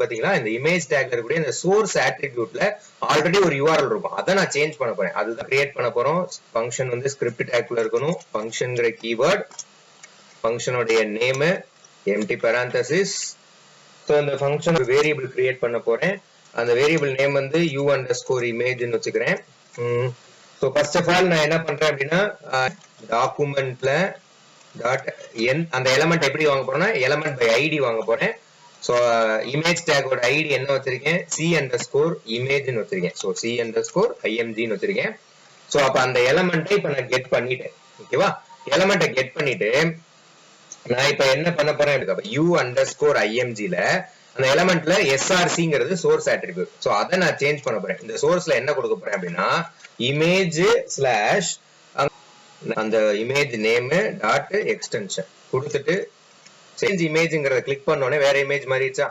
பாத்தீங்களா இந்த இமேஜ் டேக்ல இருக்கக்கூடிய இந்த சோர்ஸ் ஆட்ரிபியூட்ல ஆல்ரெடி ஒரு யூஆர்எல் இருக்கும். அதை நான் சேஞ்ச் பண்ண போறேன். அதுதான் கிரியேட் பண்ண போறோம். ஃபங்க்ஷன் வந்து ஸ்கிரிப்ட் டேக்ல இருக்கணும். ஃபங்க்ஷன்ங்கிற கீவேர்ட், ஃபங்க்ஷனோட நேம், எம்டி parenthesis. ஸோ இந்த ஃபங்க்ஷன் ஒரு வேரியபிள் கிரியேட் பண்ண போறேன். அந்த வேரியபிள் நேம் வந்து u_image வச்சுக்கிறேன். ஸோ ஃபர்ஸ்ட் ஆஃப் ஆல் நான் என்ன பண்றேன் அப்படின்னா டாக்குமெண்ட்ல டாட் என் அந்த எலமெண்ட் எப்படி வாங்க போறேன்னா எலமெண்ட் பை ஐடி வாங்க போறேன். ஸோ இமேஜ் டேக்கோட ஐடி என்ன வச்சிருக்கேன், c_image வச்சிருக்கேன். ஸோ c_img வச்சிருக்கேன். ஸோ அப்ப அந்த எலமெண்ட்டை இப்ப நான் கெட் பண்ணிட்டேன். ஓகேவா, எலமெண்ட்டை கெட் பண்ணிட்டு நான் இப்ப என்ன பண்ண போறேன், u_imgல அந்த எலமெண்ட்ல srcங்கிறது சோர்ஸ் ஆட்ரிபியூட். ஸோ அதை நான் சேஞ்ச் பண்ண போறேன். இந்த சோர்ஸ்ல என்ன கொடுக்க போறேன் அப்படின்னா இமேஜ் ஸ்லாஷ் அந்த இமேஜ் நேம் டாட் எக்ஸ்டென்ஷன் கொடுத்துட்டு சேஞ்ச் இமேஜ்ங்கிறத கிளிக் பண்ணோடனே வேற இமேஜ் மாறிடுச்சா.